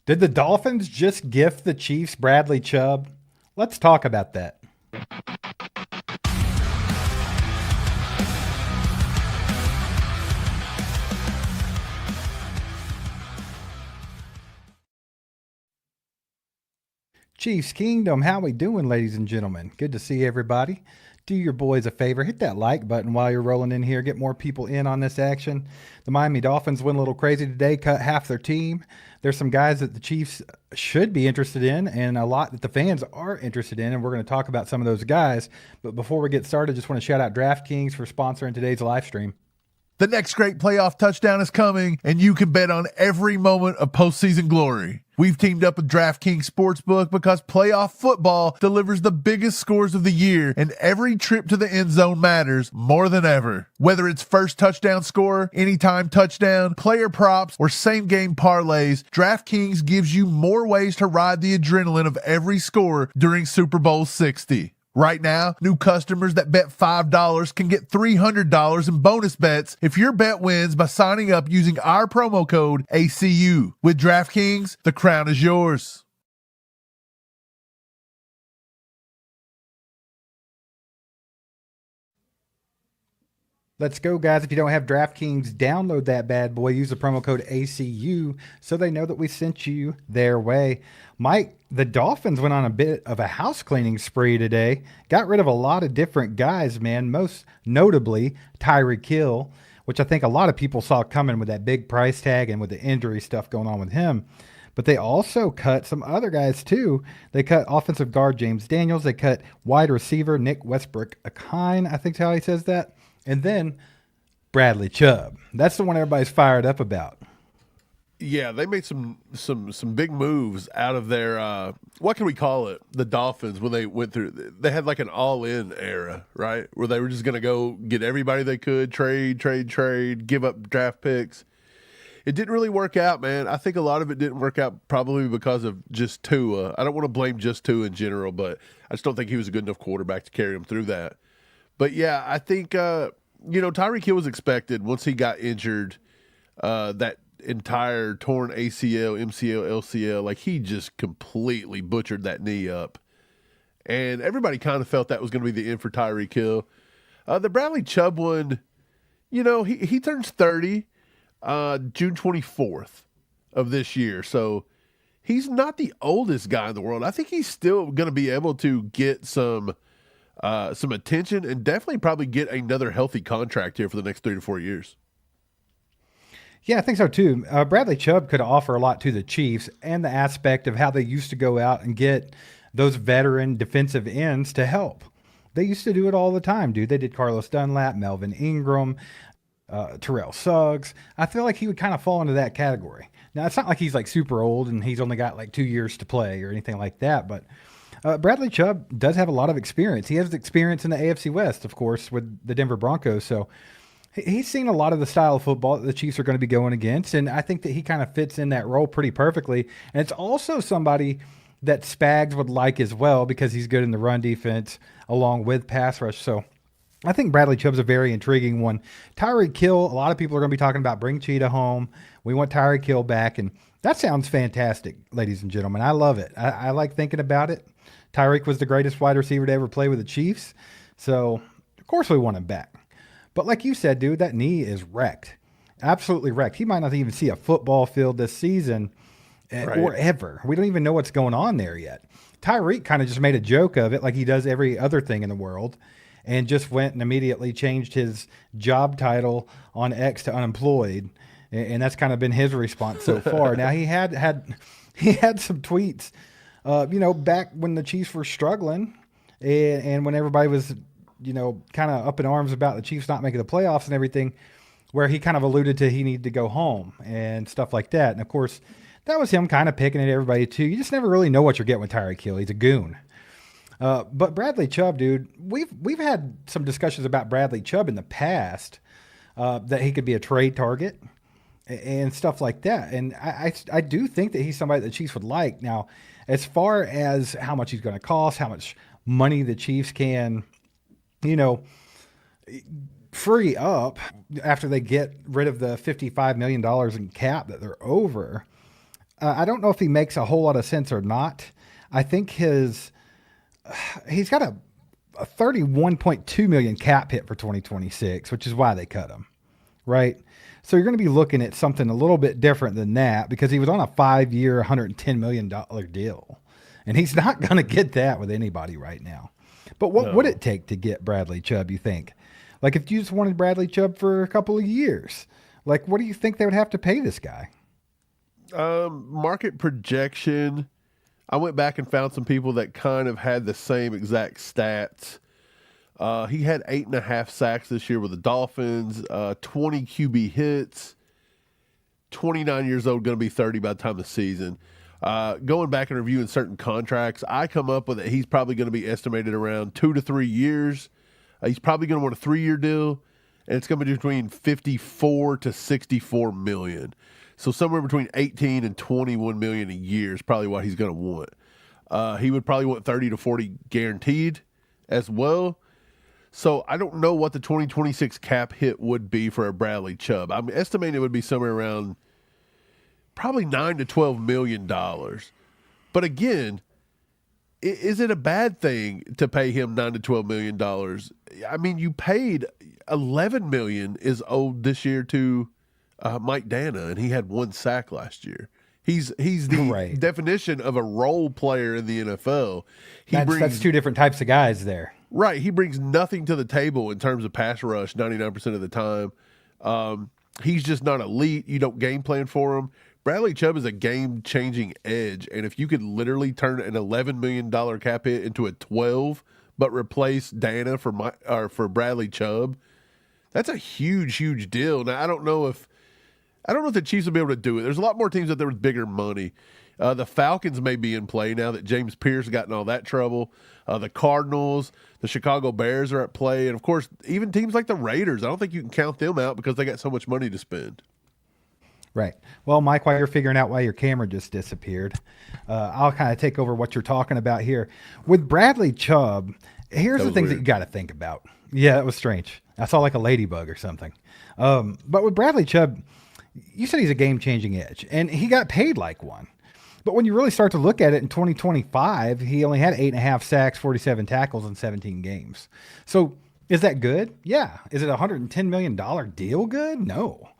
Did the Dolphins just gift the Chiefs Bradley Chubb? Let's talk about that. Chiefs Kingdom, how we doing, ladies and gentlemen? Good to see everybody. Do your boys a favor, hit that like button while you're rolling in here. Get more people in on this action. The Miami Dolphins went a little crazy today, cut half their team. There's some guys that the Chiefs should be interested in and a lot that the fans are interested in, and we're going to talk about some of those guys. But before we get started, just want to shout out DraftKings for sponsoring today's live stream. The next great playoff touchdown is coming, and you can bet on every moment of postseason glory. We've teamed up with DraftKings Sportsbook because playoff football delivers the biggest scores of the year, and every trip to the end zone matters more than ever. Whether it's first touchdown score, anytime touchdown, player props, or same-game parlays, DraftKings gives you more ways to ride the adrenaline of every score during Super Bowl 60. Right now, new customers that bet $5 can get $300 in bonus bets if your bet wins by signing up using our promo code ACU. With DraftKings, the crown is yours. Let's go, guys. If you don't have DraftKings, download that bad boy. Use the promo code ACU so they know that we sent you their way. Mike, the Dolphins went on a bit of a house cleaning spree today. Got rid of a lot of different guys, man. Most notably, Tyreek Hill, which I think a lot of people saw coming with that big price tag and with the injury stuff going on with him. But they also cut some other guys, too. They cut offensive guard James Daniels. They cut wide receiver Nick Westbrook-Akine, I think is how he says that. And then Bradley Chubb. That's the one everybody's fired up about. Yeah, they made some big moves out of their what can we call it? The Dolphins when they went through. They had like an all-in era, right? Where they were just going to go get everybody they could, trade, give up draft picks. It didn't really work out, man. I think a lot of it didn't work out probably because of just Tua. I don't want to blame just Tua in general, but I just don't think he was a good enough quarterback to carry him through that. But, yeah, I think, Tyreek Hill was expected once he got injured, that entire torn ACL, MCL, LCL, like he just completely butchered that knee up. And everybody kind of felt that was going to be the end for Tyreek Hill. The Bradley Chubb one, he turns 30 June 24th of this year. So he's not the oldest guy in the world. I think he's still going to be able to get some attention and definitely probably get another healthy contract here for the next 3 to 4 years. Yeah, I think so too. Bradley Chubb could offer a lot to the Chiefs and the aspect of how they used to go out and get those veteran defensive ends to help. They used to do it all the time, dude. They did Carlos Dunlap, Melvin Ingram, Terrell Suggs. I feel like he would kind of fall into that category. Now, it's not like he's like super old and he's only got like 2 years to play or anything like that, but Bradley Chubb does have a lot of experience. He has experience in the AFC West, of course, with the Denver Broncos. So he's seen a lot of the style of football that the Chiefs are going to be going against, and I think that he kind of fits in that role pretty perfectly. And it's also somebody that Spags would like as well because he's good in the run defense along with pass rush. So I think Bradley Chubb's a very intriguing one. Tyreek Hill, a lot of people are going to be talking about bring Cheetah home. We want Tyreek Hill back, and that sounds fantastic, ladies and gentlemen. I love it. I like thinking about it. Tyreek was the greatest wide receiver to ever play with the Chiefs. So, of course we want him back. But like you said, dude, that knee is wrecked. Absolutely wrecked. He might not even see a football field this season or ever. We don't even know what's going on there yet. Tyreek kind of just made a joke of it like he does every other thing in the world and just went and immediately changed his job title on X to unemployed. And that's kind of been his response so far. Now, he had some tweets back when the Chiefs were struggling and when everybody was, kind of up in arms about the Chiefs not making the playoffs and everything, where he kind of alluded to he needed to go home and stuff like that. And, of course, that was him kind of picking at everybody, too. You just never really know what you're getting with Tyreek Hill. He's a goon. But Bradley Chubb, dude, we've had some discussions about Bradley Chubb in the past that he could be a trade target and stuff like that. And I do think that he's somebody that the Chiefs would like. Now, as far as how much he's going to cost, how much money the Chiefs can, free up after they get rid of the $55 million in cap that they're over, I don't know if he makes a whole lot of sense or not. I think he's got a 31.2 million cap hit for 2026, which is why they cut him, right? So you're going to be looking at something a little bit different than that because he was on a 5-year, $110 million deal. And he's not going to get that with anybody right now. But what would it take to get Bradley Chubb, you think? Like if you just wanted Bradley Chubb for a couple of years, like what do you think they would have to pay this guy? Market projection. I went back and found some people that kind of had the same exact stats. He had 8.5 sacks this year with the Dolphins, 20 QB hits, 29 years old, going to be 30 by the time of the season. Going back and reviewing certain contracts, I come up with that he's probably going to be estimated around 2 to 3 years. He's probably going to want a 3-year deal, and it's going to be between 54 to 64 million. So somewhere between 18 and 21 million a year is probably what he's going to want. He would probably want 30 to 40 guaranteed as well. So I don't know what the 2026 cap hit would be for a Bradley Chubb. I'm estimating it would be somewhere around probably $9 to $12 million. But again, is it a bad thing to pay him $9 to $12 million? I mean, you paid $11 million is owed this year to Mike Dana, and he had 1 sack last year. He's the definition of a role player in the NFL. That's 2 different types of guys there. Right. He brings nothing to the table in terms of pass rush 99% of the time. He's just not elite. You don't game plan for him. Bradley Chubb is a game-changing edge, and if you could literally turn an $11 million cap hit into a 12, but replace Dana for Bradley Chubb, that's a huge, huge deal. Now, I don't know if the Chiefs will be able to do it. There's a lot more teams out there with bigger money. The Falcons may be in play now that James Pierce got in all that trouble. The Cardinals, the Chicago Bears are at play. And, of course, even teams like the Raiders, I don't think you can count them out because they got so much money to spend. Right. Well, Mike, while you're figuring out why your camera just disappeared, I'll kind of take over what you're talking about here. With Bradley Chubb, here's the things that you got to think about. Yeah, that was strange. I saw like a ladybug or something. But with Bradley Chubb, you said he's a game-changing edge, and he got paid like one. But when you really start to look at it in 2025, he only had 8.5 sacks, 47 tackles in 17 games. So is that good? Yeah. Is it a $110 million deal good? No.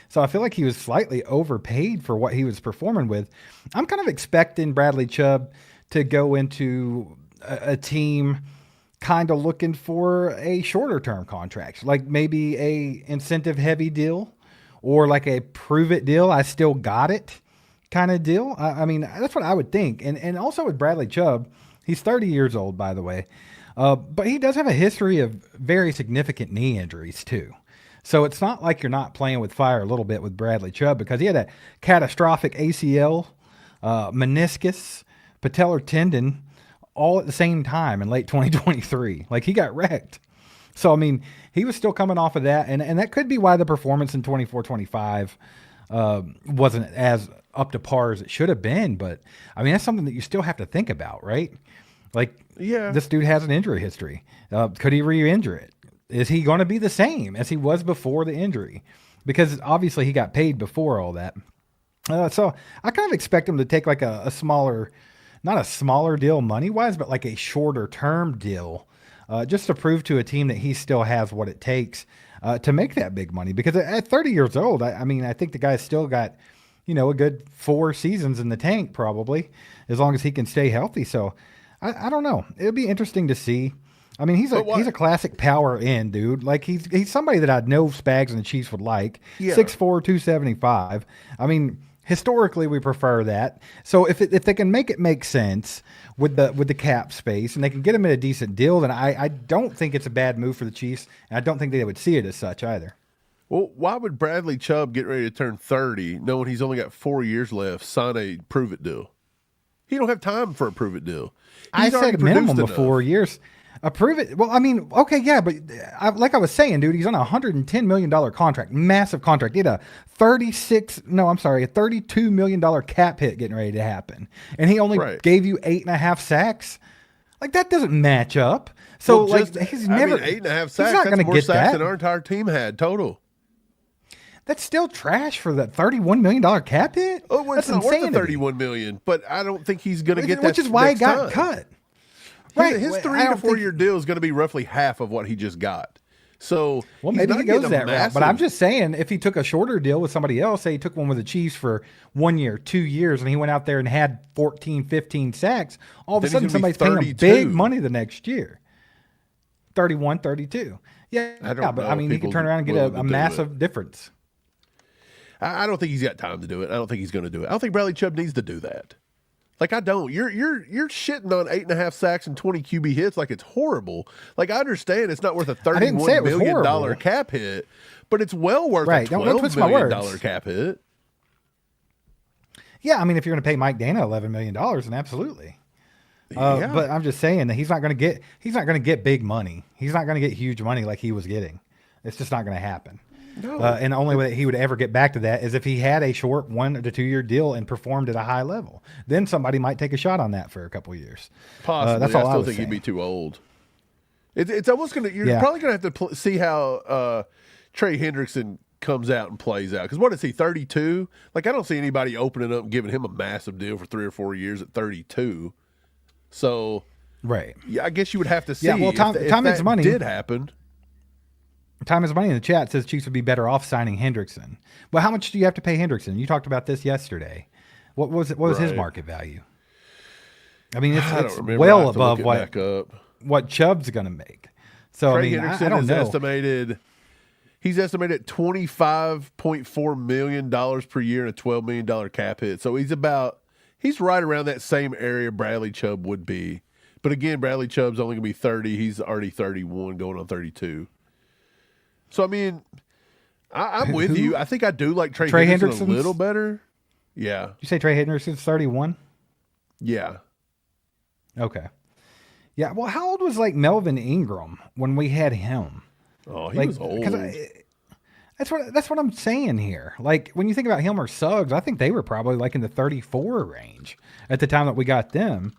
So I feel like he was slightly overpaid for what he was performing with. I'm kind of expecting Bradley Chubb to go into a team kind of looking for a shorter term contract, like maybe a incentive heavy deal or like a prove it deal. I still got it kind of deal. I mean, that's what I would think. And also with Bradley Chubb, he's 30 years old, by the way. But he does have a history of very significant knee injuries too. So it's not like you're not playing with fire a little bit with Bradley Chubb because he had a catastrophic ACL, meniscus, patellar tendon all at the same time in late 2023. Like he got wrecked. So, I mean, he was still coming off of that. And that could be why the performance in 24-25 wasn't as up to par as it should have been. But, I mean, that's something that you still have to think about, right? Like, yeah, this dude has an injury history. Could he re-injure it? Is he going to be the same as he was before the injury? Because obviously he got paid before all that. So I kind of expect him to take like a smaller, not a smaller deal money-wise, but like a shorter term deal just to prove to a team that he still has what it takes to make that big money. Because at 30 years old, I mean, I think the guy's still got, a good 4 seasons in the tank probably, as long as he can stay healthy. So I don't know. It'll be interesting to see. I mean, he's a classic power end, dude. Like he's somebody that I know Spags and the Chiefs would like. Yeah. 6'4", 275. I mean, historically we prefer that. So if they can make it make sense with the cap space and they can get him at a decent deal, then I don't think it's a bad move for the Chiefs, and I don't think they would see it as such either. Well, why would Bradley Chubb get ready to turn 30, knowing he's only got 4 years left, sign a prove it deal? He don't have time for a prove it deal. I said minimum of 4 years. Approve it. Well, I mean, okay, yeah, but like I was saying, dude, he's on a $110 million contract, massive contract. He had a $32 million cap hit getting ready to happen. And he only gave you 8.5 sacks. Like, that doesn't match up. So, he's never. 8.5 sacks, that's more get sacks that. than our entire team had total. That's still trash for that $31 million cap hit. Oh, well, it's That's not worth the insanity. $31 million, but I don't think he's going to get that. Which is why he next got time. cut. His 3 to 4 year deal is going to be roughly half of what he just got. So Well, he's maybe not he goes getting a that route. But I'm massive- just saying, if he took a shorter deal with somebody else, say he took one with the Chiefs for 1 year, 2 years, and he went out there and had 14, 15 sacks, all of a Then sudden he's gonna somebody's be paying him 32. big money the next year. 31, 32. Yeah, I don't but know I if mean, he could people turn around and get willing to a do massive difference. I don't think he's got time to do it. I don't think he's going to do it. I don't think Bradley Chubb needs to do that. Like, I don't. You're shitting on 8.5 sacks and 20 QB hits like it's horrible. Like, I understand it's not worth a didn't say $31 it was million horrible. cap hit, but it's well worth Right, a don't $12 twist my million words. cap hit. Yeah, I mean, if you're going to pay Mike Dana $11 million, then absolutely. Yeah. But I'm just saying that he's not going to get big money. He's not going to get huge money like he was getting. It's just not going to happen. No. And the only way that he would ever get back to that is if he had a short 1 to 2 year deal and performed at a high level. Then somebody might take a shot on that for a couple of years. Possibly. That's all I I still was think saying. he'd be too old. It's almost going to, you're Yeah. probably going to have to see how Trey Hendrickson comes out and plays out. Because what is he, 32? Like, I don't see anybody opening up and giving him a massive deal for 3 or 4 years at 32. So, Right. yeah, I guess you would have to see Yeah, well, time if is that money. did happen. Time is money in the chat says Chiefs would be better off signing Hendrickson. Well, how much do you have to pay Hendrickson? You talked about this yesterday. What was it? What was his Right. market value? I mean, it's I don't remember. I well have to look above it what back up. Chubb's going to make. So Trey I mean, Hendrickson I don't is know. estimated. He's estimated at $25.4 million per year and a $12 million cap hit. So he's right around that same area Bradley Chubb would be. But again, Bradley Chubb's only going to be 30. He's already 31, going on 32. So, I mean, I'm with you. I think I do like Trey Hendrickson a Hendrickson's- little better. Yeah. You say Trey Hendrickson's 31? Yeah. Okay. Yeah. Well, how old was like Melvin Ingram when we had him? Oh, he Like, was old. That's what I'm saying here. Like when you think about him or Suggs, I think they were probably like in the 34 range at the time that we got them.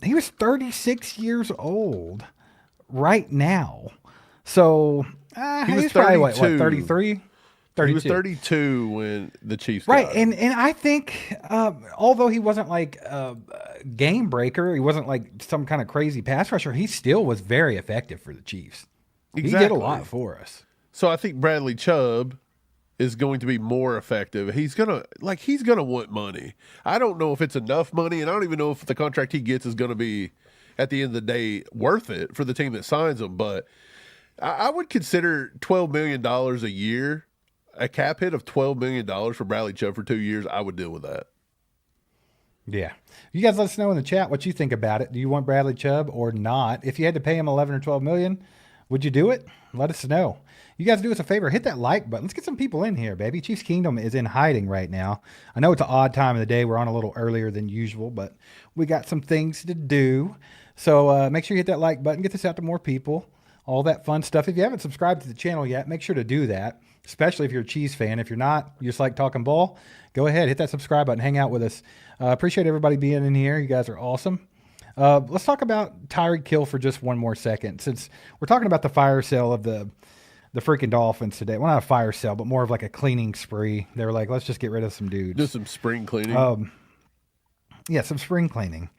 He was 36 years old right now. So He was he's probably what, 32. 33? 32. He was 32 when the Chiefs Right, got him. and I think although he wasn't like a game breaker, he wasn't like some kind of crazy pass rusher, he still was very effective for the Chiefs. He did a Exactly. lot for us. So I think Bradley Chubb is going to be more effective. He's gonna want money. I don't know if it's enough money, and I don't even know if the contract he gets is going to be at the end of the day worth it for the team that signs him. But I would consider $12 million a year, a cap hit of $12 million for Bradley Chubb for 2 years. I would deal with that. Yeah. You guys let us know in the chat what you think about it. Do you want Bradley Chubb or not? If you had to pay him 11 or 12 million, would you do it? Let us know. You guys do us a favor, hit that like button. Let's get some people in here, baby. Chiefs Kingdom is in hiding right now. I know it's an odd time of the day. We're on a little earlier than usual, but we got some things to do. So make sure you hit that like button. Get this out to more people. All that fun stuff. If you haven't subscribed to the channel yet, make sure to do that, especially if you're a Chiefs fan. If you're not, you just like talking ball, go ahead, hit that subscribe button, hang out with us. Appreciate everybody being in here. You guys are awesome. Let's talk about Tyreek Hill for just one more second, since we're talking about the fire sale of the freaking Dolphins today. Well, not a fire sale, but more of like a cleaning spree. They were like, let's just get rid of some dudes. Do some spring cleaning. Yeah, some spring cleaning.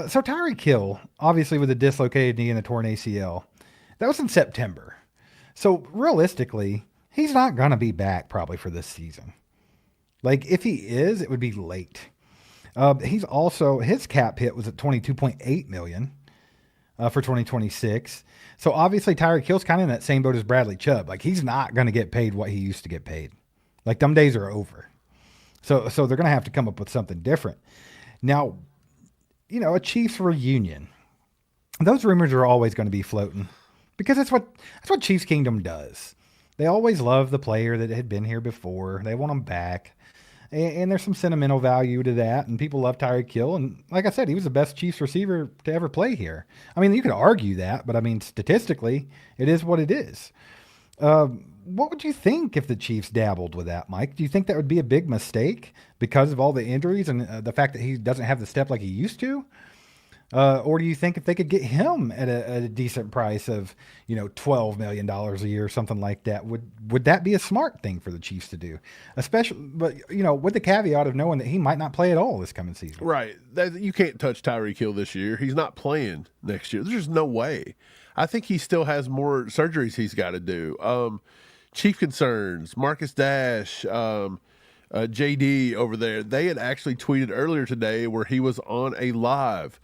So Tyreek Hill, obviously with a dislocated knee and a torn ACL, that was in September. So realistically, he's not going to be back probably for this season. Like if he is, it would be late. He's also, his cap hit was at $22.8 million for 2026. So obviously Tyreek Hill's kind of in that same boat as Bradley Chubb. Like he's not going to get paid what he used to get paid. Like them days are over. So they're going to have to come up with something different. Now, you know, a Chiefs reunion. Those rumors are always going to be floating because that's what Chiefs Kingdom does. They always love the player that had been here before. They want him back. And there's some sentimental value to that. And people love Tyreek Hill. And like I said, he was the best Chiefs receiver to ever play here. I mean, you could argue that, but I mean, statistically, it is what it is. What would you think if the Chiefs dabbled with that, Mike? Do you think that would be a big mistake because of all the injuries and the fact that he doesn't have the step like he used to? Or do you think if they could get him at a decent price of, $12 million a year or something like that, would that be a smart thing for the Chiefs to do? Especially, but with the caveat of knowing that he might not play at all this coming season. Right. You can't touch Tyreek Hill this year. He's not playing next year. There's just no way. I think he still has more surgeries he's got to do. Chief concerns, Marcus Dash, JD over there, they had actually tweeted earlier today where he was on a live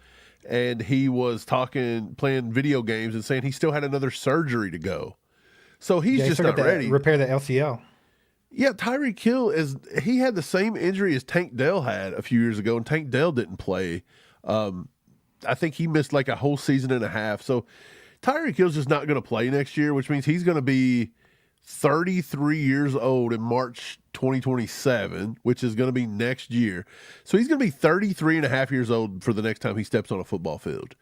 and he was playing video games and saying he still had another surgery to go. So he's just not ready. Repair the LCL. Yeah, Tyreek Hill he had the same injury as Tank Dell had a few years ago, and Tank Dell didn't play. I think he missed like a whole season and a half. So Tyreek Hill's just not going to play next year, which means he's going to be 33 years old in March 2027, which is going to be next year. So he's going to be 33 and a half years old for the next time he steps on a football field.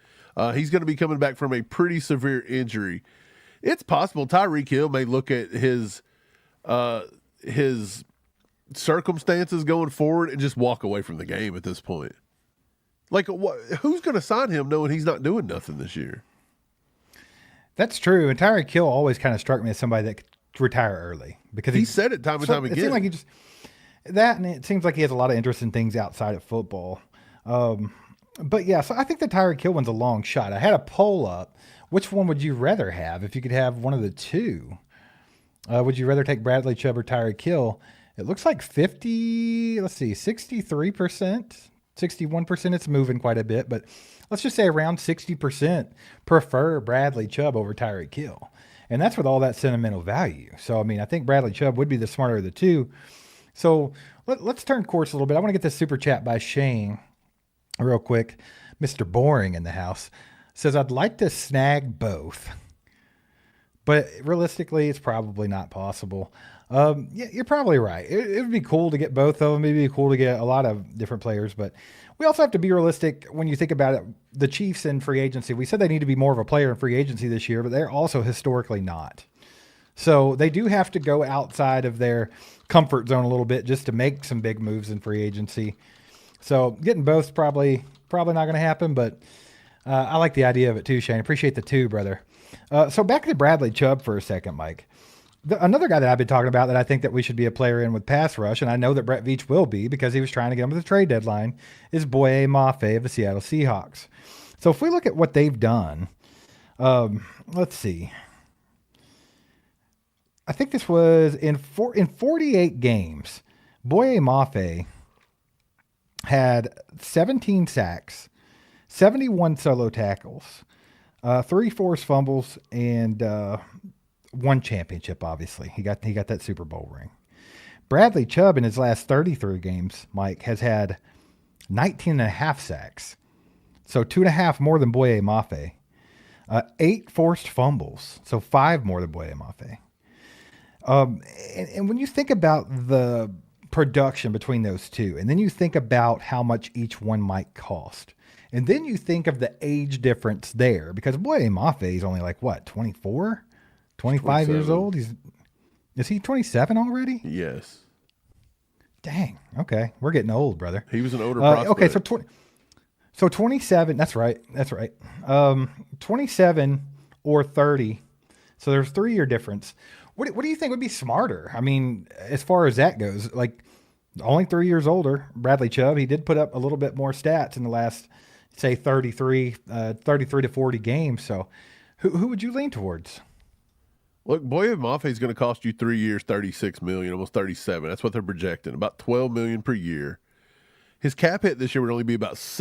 He's going to be coming back from a pretty severe injury. It's possible Tyreek Hill may look at his circumstances going forward and just walk away from the game at this point. Like, who's going to sign him knowing he's not doing nothing this year? That's true. And Tyreek Hill always kind of struck me as somebody that could retire early because he said it time and time again. It seemed like and it seems like he has a lot of interest in things outside of football. But yeah, so I think the Tyreek Hill one's a long shot. I had a poll up. Which one would you rather have if you could have one of the two? Would you rather take Bradley Chubb or Tyreek Hill? It looks like 63%, 61%. It's moving quite a bit, but let's just say around 60% prefer Bradley Chubb over Tyreek Hill. And that's with all that sentimental value. So, I mean, I think Bradley Chubb would be the smarter of the two. So let's turn course a little bit. I want to get this super chat by Shane real quick. Mr. Boring in the house says, I'd like to snag both. But realistically, it's probably not possible. Yeah, you're probably right. It would be cool to get both of them. It'd be cool to get a lot of different players. But we also have to be realistic when you think about it. The Chiefs in free agency, we said they need to be more of a player in free agency this year, but they're also historically not. So they do have to go outside of their comfort zone a little bit just to make some big moves in free agency. So getting both's probably not going to happen, but I like the idea of it too, Shane. Appreciate the two, brother. So back to Bradley Chubb for a second, Mike. Another guy that I've been talking about that I think that we should be a player in with pass rush, and I know that Brett Veach will be because he was trying to get him at the trade deadline, is Boye Mafe of the Seattle Seahawks. So if we look at what they've done, let's see. I think this was in 48 games, Boye Mafe had 17 sacks, 71 solo tackles, 3 forced fumbles, and one championship, obviously. He got that Super Bowl ring. Bradley Chubb in his last 33 games, Mike, has had 19 and a half sacks. So 2.5 more than Boye Mafe. 8 forced fumbles. So 5 more than Boye Mafe. And when you think about the production between those two, and then you think about how much each one might cost, and then you think of the age difference there, because Boye Mafe is only like, what, 24? 25 years old? Is he 27 already? Yes. Dang. Okay. We're getting old, brother. He was an older prospect. Okay, so 27, that's right. 27 or 30. So there's 3-year difference. What do you think would be smarter? I mean, as far as that goes, like only 3 years older, Bradley Chubb, he did put up a little bit more stats in the last, say, 33 to 40 games. So who would you lean towards? Look, Boye Mafe is going to cost you 3 years, $36 million, almost $37. That's what they're projecting, about $12 million per year. His cap hit this year would only be about $6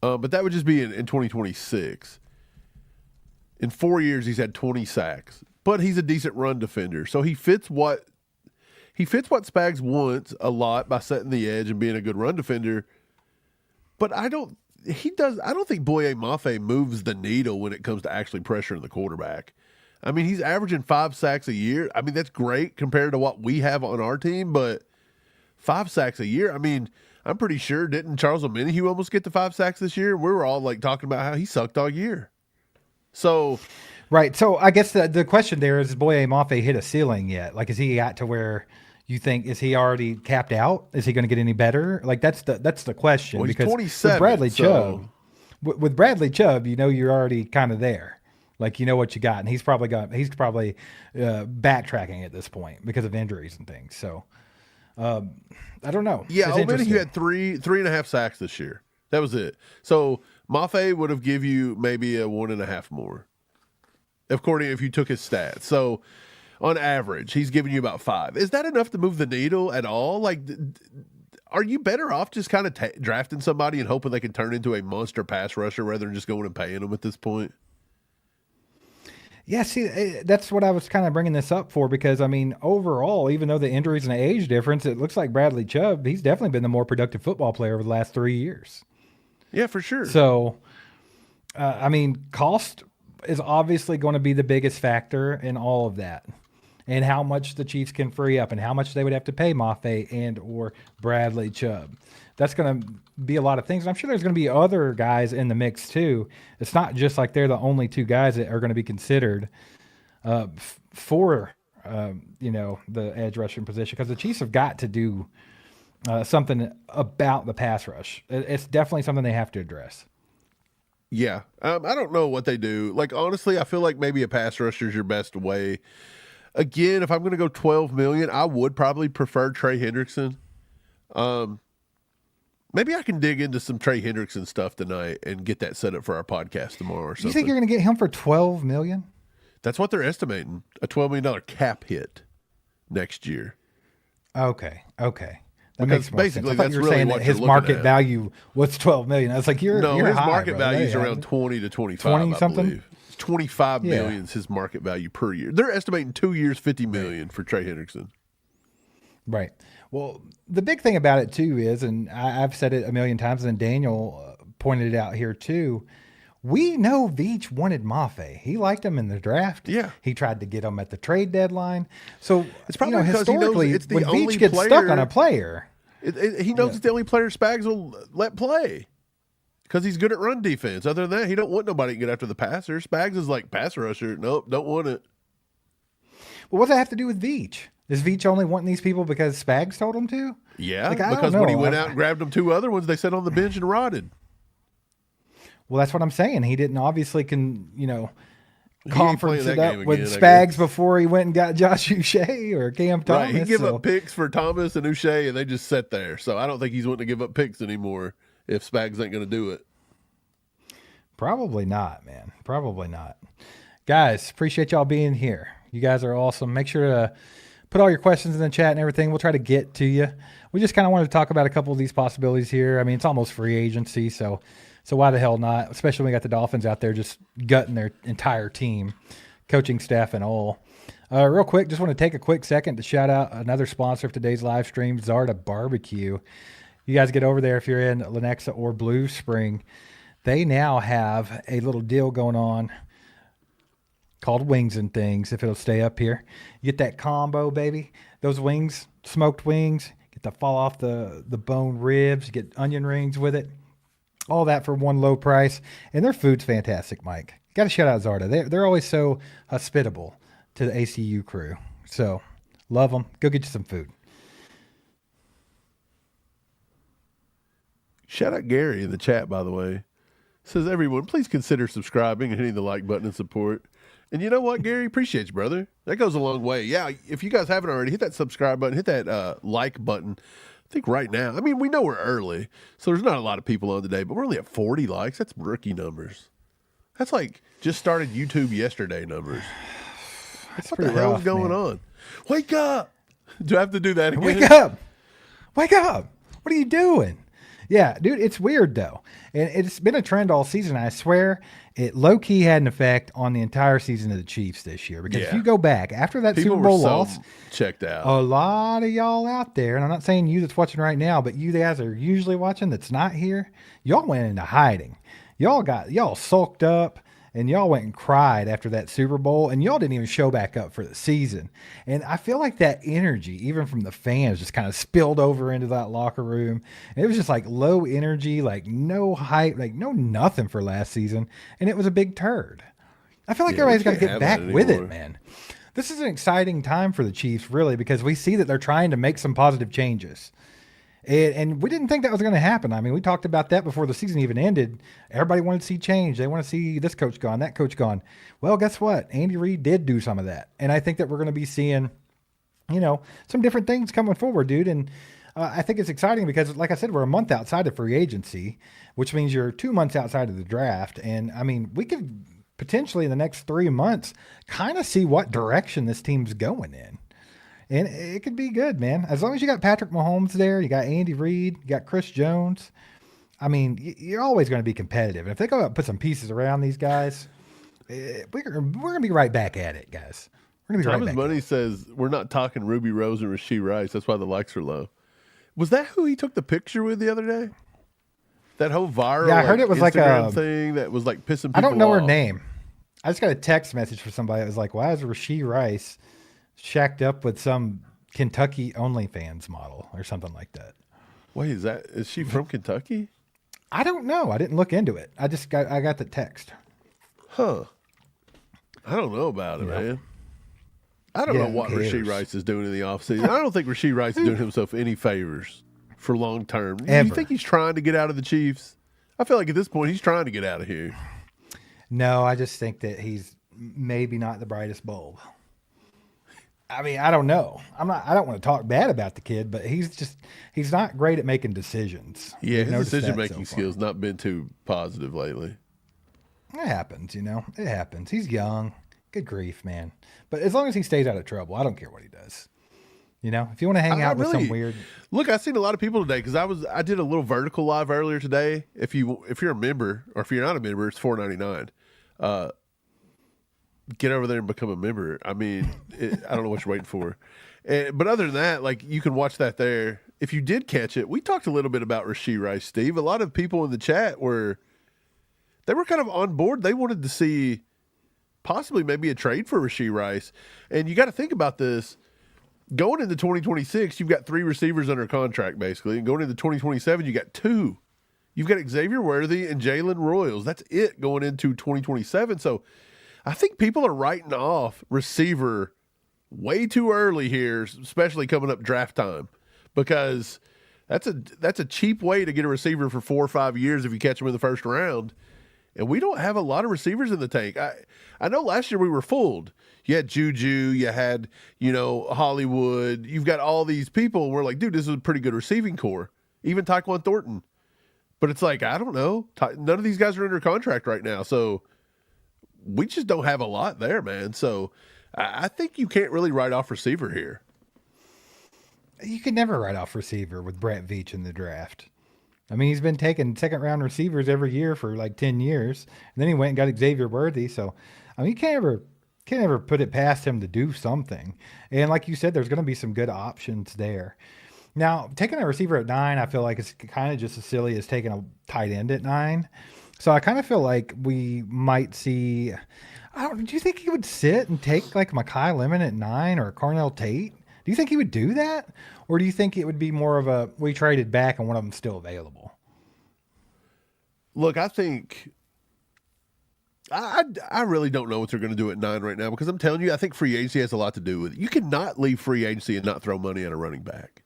million, but that would just be in 2026. In 4 years, he's had 20 sacks, but he's a decent run defender. So he fits what Spags wants a lot by setting the edge and being a good run defender. But I don't think Boye Mafe moves the needle when it comes to actually pressuring the quarterback. I mean, he's averaging 5 sacks a year. I mean, that's great compared to what we have on our team, but 5 sacks a year, I mean, I'm pretty sure, didn't Charles Omenihu almost get to 5 sacks this year? We were all like talking about how he sucked all year. So, right. So I guess the question there is Boye Mafe hit a ceiling yet? Like, is he got to where, You think, is he already capped out? Is he going to get any better? Like that's the question. Well, he's because 27, with Bradley so- Chubb, with Bradley Chubb, you're already kind of there. Like, you know what you got, and he's probably backtracking at this point because of injuries and things. So, I don't know. Yeah, It's Omenihu interesting. had 3.5 sacks this year. That was it. So Mafe would have give you maybe a 1.5 more, according if you took his stats. So on average, he's giving you about 5. Is that enough to move the needle at all? Like, are you better off just kind of drafting somebody and hoping they can turn into a monster pass rusher rather than just going and paying them at this point? Yeah, see, that's what I was kind of bringing this up for, because, I mean, overall, even though the injuries and the age difference, it looks like Bradley Chubb, he's definitely been the more productive football player over the last 3 years. Yeah, for sure. So, I mean, cost is obviously going to be the biggest factor in all of that, and how much the Chiefs can free up and how much they would have to pay Mafe and or Bradley Chubb. That's going to be a lot of things. And I'm sure there's going to be other guys in the mix too. It's not just like they're the only two guys that are going to be considered for the edge rushing position, because the Chiefs have got to do something about the pass rush. It's definitely something they have to address. Yeah. I don't know what they do. Like, honestly, I feel like maybe a pass rusher is your best way. Again, if I'm going to go $12 million, I would probably prefer Trey Hendrickson. Maybe I can dig into some Trey Hendrickson stuff tonight and get that set up for our podcast tomorrow or something. You think you're going to get him for $12 million? That's what they're estimating. A $12 million cap hit next year. Okay. That Because makes more basically sense. I thought that's you were really saying what that you're his looking market at. value was $12 million. I was like, you're No, his high, market bro. value is Yeah. around 20 to 25, 20 I something? believe. 25 Yeah. million is his market value per year. They're estimating 2 years, 50 million for Trey Hendrickson. Right. Well, the big thing about it too is, and I've said it a million times, and Daniel pointed it out here too, we know Veach wanted Mafe. He liked him in the draft. Yeah. He tried to get him at the trade deadline. So It's probably because he knows historically, it's the when only Veach gets stuck player- on a player, He knows it's the only player Spags will let play because he's good at run defense. Other than that, he don't want nobody to get after the passer. Spags is like pass rusher. Nope, don't want it. well, what does that have to do with Veach? Is Veach only wanting these people because Spags told him to? Yeah, Like, I don't because when he know. went out and grabbed them 2 other ones, they sat on the bench and rotted. Well, that's what I'm saying. He didn't obviously ain't conference playing it that up game with again, I Spags guess. before he went and got Josh Uche or Cam Thomas. Right, he give so- up picks for Thomas and Uche, and they just sat there. So I don't think he's wanting to give up picks anymore if Spags ain't going to do it. Probably not, man. Probably not. Guys, appreciate y'all being here. You guys are awesome. Make sure to put all your questions in the chat and everything. We'll try to get to you. We just kind of wanted to talk about a couple of these possibilities here. I mean, it's almost free agency, so why the hell not? Especially when we got the Dolphins out there just gutting their entire team, coaching staff and all. Real quick, just want to take a quick second to shout out another sponsor of today's live stream, Zarda Barbecue. You guys get over there if you're in Lenexa or Blue Spring. They now have a little deal going on called Wings and Things, if it'll stay up here. You get that combo, baby. Those wings, smoked wings, get to fall off the bone ribs, you get onion rings with it. All that for one low price. And their food's fantastic, Mike. Got to shout out Zarda. They're always so hospitable to the ACU crew. So, love them. Go get you some food. Shout out Gary in the chat, by the way. Says, everyone, please consider subscribing and hitting the like button and support. And you know what, Gary? Appreciate you, brother. That goes a long way. Yeah, if you guys haven't already, hit that subscribe button, hit that like button. I think right now, I mean, we know we're early, so there's not a lot of people on today, but we're only at 40 likes. That's rookie numbers. That's like just started YouTube yesterday numbers. What the pretty hell's rough, going man. on? Wake up! Do I have to do that again? Wake up! Wake up! What are you doing? Yeah, dude, it's weird though. And it's been a trend all season. I swear it low-key had an effect on the entire season of the Chiefs this year. Because if Yeah. you go back, after that People Super were Bowl so loss, checked out. a lot of y'all out there, and I'm not saying you that's watching right now, but you guys are usually watching that's not here, y'all went into hiding. Y'all sulked up, and y'all went and cried after that Super Bowl, and y'all didn't even show back up for the season. And I feel like that energy, even from the fans, just kind of spilled over into that locker room. And it was just like low energy, like no hype, like no nothing for last season, and it was a big turd. I feel like Yeah, everybody's we got to can't get have back that with it, anymore. man. this is an exciting time for the Chiefs, really, because we see that they're trying to make some positive changes. And we didn't think that was going to happen. I mean, we talked about that before the season even ended. Everybody wanted to see change. They want to see this coach gone, that coach gone. Well, guess what? Andy Reid did do some of that. And I think that we're going to be seeing, some different things coming forward, dude. And I think it's exciting because, like I said, we're a month outside of free agency, which means you're 2 months outside of the draft. And, I mean, we could potentially in the next 3 months kind of see what direction this team's going in. And it could be good, man. As long as you got Patrick Mahomes there, you got Andy Reid, you got Chris Jones. I mean, you're always going to be competitive. And if they go out and put some pieces around these guys, we're going to be right back at it, guys. We're going to be Thomas right back Money says we're not talking Ruby Rose and Rashee Rice. That's why the likes are low. Was that who he took the picture with the other day? That whole viral I heard it was Instagram like a thing that was like pissing people off. I don't know her name. I just got a text message from somebody that was like, why is Rashee Rice shacked up with some Kentucky OnlyFans model or something like that? Wait, is she from Kentucky? I don't know. I didn't look into it. I got the text. Huh. I don't know about it, man. I don't know what Rashee Rice is doing in the offseason. I don't think Rashee Rice is doing himself any favors for long term. Do you think he's trying to get out of the Chiefs? I feel like at this point he's trying to get out of here. No, I just think that he's maybe not the brightest bulb. I mean, I don't know. I don't want to talk bad about the kid, but he's not great at making decisions. Yeah, his decision-making skills not been too positive lately. It happens, It happens. He's young. Good grief, man. But as long as he stays out of trouble, I don't care what he does. If you want to hang out with some weird. Look, I've seen a lot of people today because I did a little vertical live earlier today. If you're a member or if you're not a member, it's $4.99. Get over there and become a member. I mean, I don't know what you're waiting for. But other than that, like, you can watch that there. If you did catch it, we talked a little bit about Rashee Rice, Steve. A lot of people in the chat were kind of on board. They wanted to see possibly maybe a trade for Rashee Rice. And you got to think about this. Going into 2026, you've got 3 receivers under contract, basically. And going into 2027, you got 2. You've got Xavier Worthy and Jalen Royals. That's it going into 2027. So I think people are writing off receiver way too early here, especially coming up draft time, because that's a cheap way to get a receiver for 4 or 5 years if you catch them in the first round. And we don't have a lot of receivers in the tank. I know last year we were fooled. You had Juju, you had, Hollywood. You've got all these people. We're like, dude, this is a pretty good receiving core. Even Tyquan Thornton. But it's like, I don't know. None of these guys are under contract right now. So we just don't have a lot there, man. So I think you can't really write off receiver here. You could never write off receiver with Brett Veach in the draft. I mean, he's been taking second-round receivers every year for like 10 years. And then he went and got Xavier Worthy. So, I mean, you can't ever put it past him to do something. And like you said, there's going to be some good options there. Now, taking a receiver at 9, I feel like it's kind of just as silly as taking a tight end at 9. So I kind of feel like we might see do you think he would sit and take like Mekhi Lemon at 9 or Cornell Tate? Do you think he would do that? Or do you think it would be more of a we traded back and one of them's still available? Look, I think I really don't know what they're going to do at 9 right now because I'm telling you, I think free agency has a lot to do with it. You cannot leave free agency and not throw money at a running back.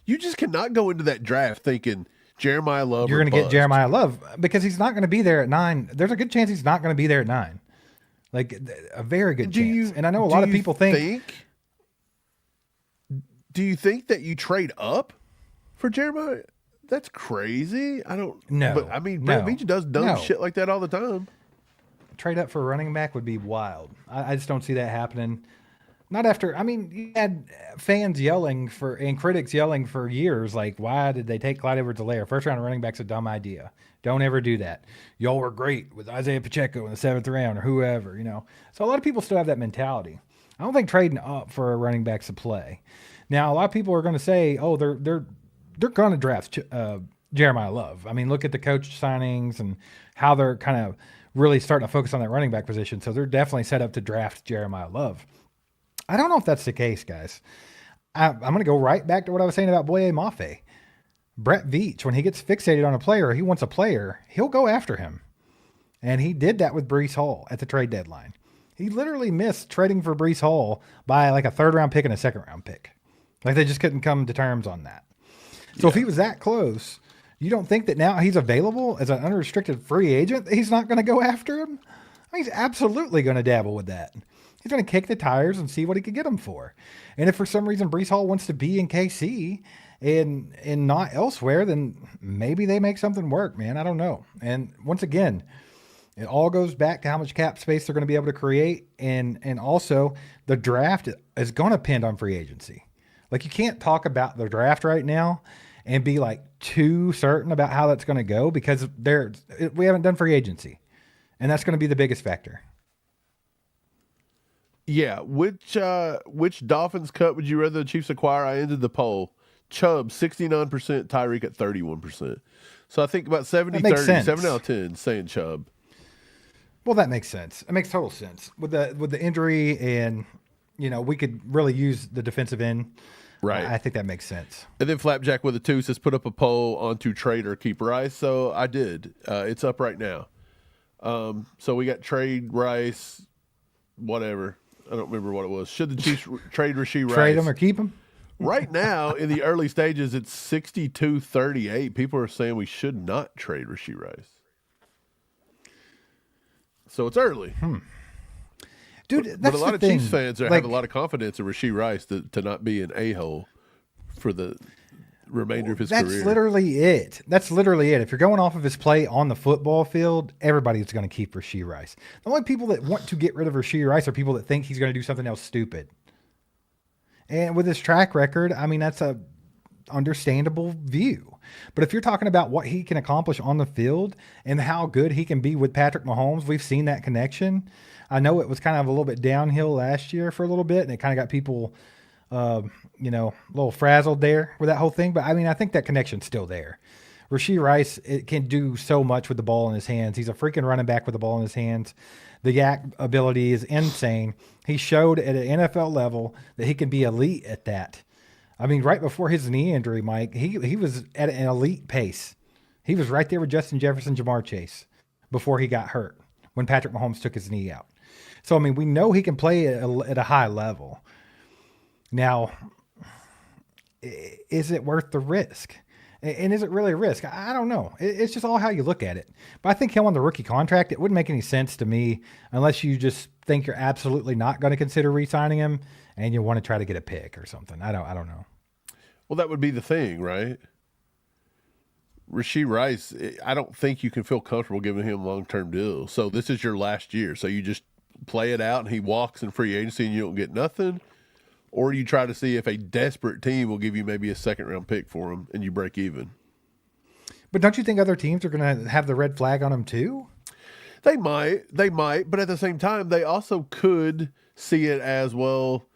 You just cannot go into that draft thinking Jeremiah Love. You're going to get Jeremiah Love because he's not going to be there at 9. There's a good chance he's not going to be there at 9. Like a very good chance. And I know a lot of people think. Do you think that you trade up for Jeremiah? That's crazy. I don't know. But I mean, Brett Veach does dumb shit like that all the time. Trade up for a running back would be wild. I just don't see that happening. Not after, you had fans yelling and critics yelling for years, like, why did they take Clyde Edwards-Helaire? First round running back's a dumb idea. Don't ever do that. Y'all were great with Isaiah Pacheco in the 7th round or whoever, So a lot of people still have that mentality. I don't think trading up for a running back's a play. Now, a lot of people are going to say, oh, they're going to draft Jeremiah Love. I mean, look at the coach signings and how they're kind of really starting to focus on that running back position. So they're definitely set up to draft Jeremiah Love. I don't know if that's the case, guys. I'm going to go right back to what I was saying about Boye Mafe. Brett Veach, when he gets fixated on a player, he wants a player, he'll go after him. And he did that with Breece Hall at the trade deadline. He literally missed trading for Breece Hall by like a 3rd-round pick and a 2nd-round pick. Like they just couldn't come to terms on that. So if he was that close, you don't think that now he's available as an unrestricted free agent, he's not going to go after him? I mean, he's absolutely going to dabble with that. He's going to kick the tires and see what he could get him for. And if for some reason Breece Hall wants to be in KC and not elsewhere, then maybe they make something work, man. I don't know. And once again, it all goes back to how much cap space they're going to be able to create. And also the draft is going to depend on free agency. Like you can't talk about the draft right now and be like too certain about how that's going to go because we haven't done free agency. And that's going to be the biggest factor. Yeah. Which Dolphins cut would you rather the Chiefs acquire? I ended the poll. Chubb, 69%, Tyreek at 31%. So I think about 70-30, 7 out of 10 saying Chubb. Well, that makes sense. It makes total sense. With the injury and, we could really use the defensive end. Right. I think that makes sense. And then Flapjack with a 2 says put up a poll onto trade or keep Rice. So I did. It's up right now. So we got trade Rice, whatever. I don't remember what it was. Should the Chiefs trade Rashee Rice? Trade him or keep him? Right now, in the early stages, it's 62-38. People are saying we should not trade Rashee Rice. So it's early. Dude, that's but a lot the of thing. Chiefs fans have a lot of confidence in Rashee Rice to not be an a-hole for the remainder of his career. That's literally it. If you're going off of his play on the football field, everybody's going to keep Rashee Rice. The only people that want to get rid of Rashee Rice are people that think he's going to do something else stupid. And with his track record, I mean, that's a understandable view. But if you're talking about what he can accomplish on the field and how good he can be with Patrick Mahomes, we've seen that connection. I know it was kind of a little bit downhill last year for a little bit, and it kind of got people, a little frazzled there with that whole thing. But, I mean, I think that connection's still there. Rashee Rice can do so much with the ball in his hands. He's a freaking running back with the ball in his hands. The yak ability is insane. He showed at an NFL level that he can be elite at that. I mean, right before his knee injury, Mike, he was at an elite pace. He was right there with Justin Jefferson, Jamar Chase before he got hurt when Patrick Mahomes took his knee out. So, I mean, we know he can play at a high level. Now, is it worth the risk? And is it really a risk? I don't know. It's just all how you look at it. But I think him on the rookie contract, it wouldn't make any sense to me unless you just think you're absolutely not going to consider re-signing him and you want to try to get a pick or something. I don't know. Well, that would be the thing, right? Rashee Rice, I don't think you can feel comfortable giving him a long-term deal. So this is your last year. So you just play it out and he walks in free agency and you don't get nothing. Or you try to see if a desperate team will give you maybe a 2nd-round pick for him and you break even. But don't you think other teams are going to have the red flag on him too? They might. But at the same time, they also could see it as, well,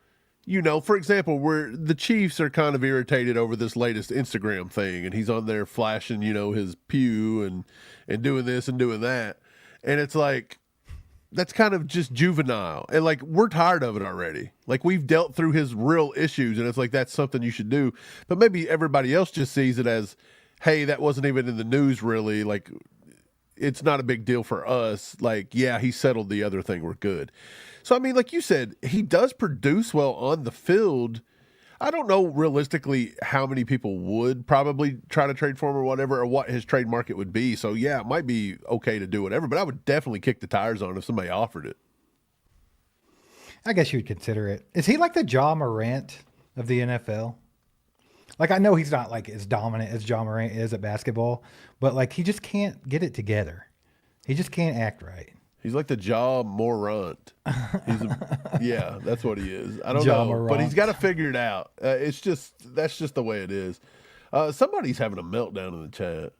for example, where the Chiefs are kind of irritated over this latest Instagram thing, and he's on there flashing, his pew and doing this and doing that. And it's like, that's kind of just juvenile. And like, we're tired of it already. Like, we've dealt through his real issues, and it's like, that's something you should do. But maybe everybody else just sees it as, hey, that wasn't even in the news really. Like, it's not a big deal for us. Like, yeah, he settled the other thing. We're good. So, I mean, like you said, he does produce well on the field. I don't know realistically how many people would probably try to trade for him or whatever, or what his trade market would be. So, yeah, it might be okay to do whatever, but I would definitely kick the tires on it if somebody offered it. I guess you would consider it. Is he like the Ja Morant of the NFL? Like, I know he's not like as dominant as Ja Morant is at basketball, but like he just can't get it together. He just can't act right. He's like the Ja Morant. Yeah, that's what he is. I don't Ja know, Morant. but he's got to figure it out. That's just the way it is. Somebody's having a meltdown in the chat.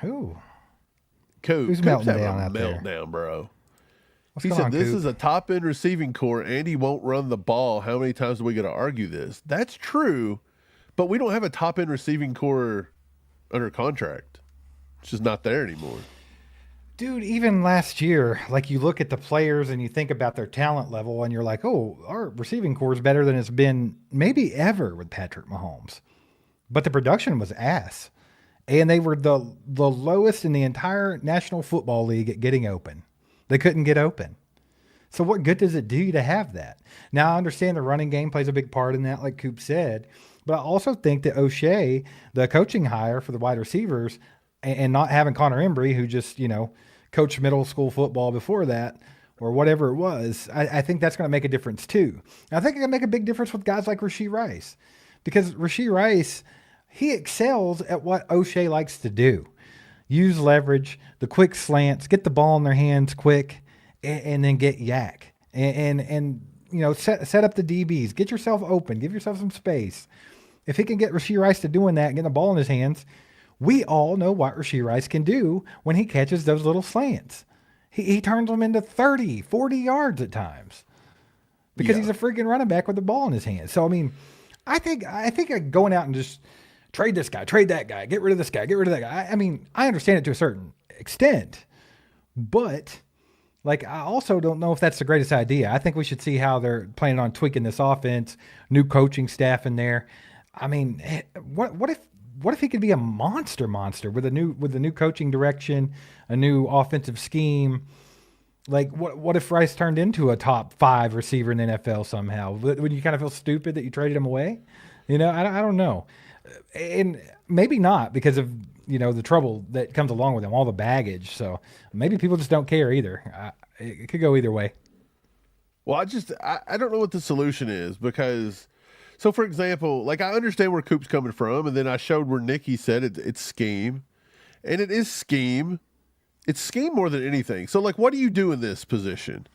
Who? Who's melting having down a out there? meltdown, bro? What's He going said, on, this Coop? is a top-end receiving core, and he won't run the ball. How many times are we going to argue this? That's true, but we don't have a top-end receiving core under contract. It's just not there anymore. Dude, even last year, like you look at the players and you think about their talent level and you're like, oh, our receiving core is better than it's been maybe ever with Patrick Mahomes. But the production was ass. And they were the lowest in the entire National Football League at getting open. They couldn't get open. So what good does it do you to have that? Now I understand the running game plays a big part in that, like Coop said, but I also think that O'Shea, the coaching hire for the wide receivers, and not having Connor Embry, who just coached middle school football before that, or whatever it was, I think that's going to make a difference too. And I think it's going to make a big difference with guys like Rashee Rice, because Rashee Rice, he excels at what O'Shea likes to do. Use leverage, the quick slants, get the ball in their hands quick, and then get yak. And set up the DBs. Get yourself open. Give yourself some space. If he can get Rashee Rice to doing that and getting the ball in his hands, we all know what Rashee Rice can do when he catches those little slants. He turns them into 30, 40 yards at times because he's a freaking running back with the ball in his hands. So, I mean, I think going out and just trade this guy, trade that guy, get rid of this guy, get rid of that guy. I mean, I understand it to a certain extent, but like, I also don't know if that's the greatest idea. I think we should see how they're planning on tweaking this offense, new coaching staff in there. I mean, what if he could be a monster with a new coaching direction, a new offensive scheme? Like, what if Rice turned into a top 5 receiver in the NFL somehow? Would you kind of feel stupid that you traded him away? I don't know. And maybe not, because of the trouble that comes along with him, all the baggage. So maybe people just don't care either. It could go either way. Well, I don't know what the solution is, because, so for example, like, I understand where Coop's coming from, and then I showed where Nikki said it's scheme, and it is scheme. It's scheme more than anything. So, like, what do you do in this position?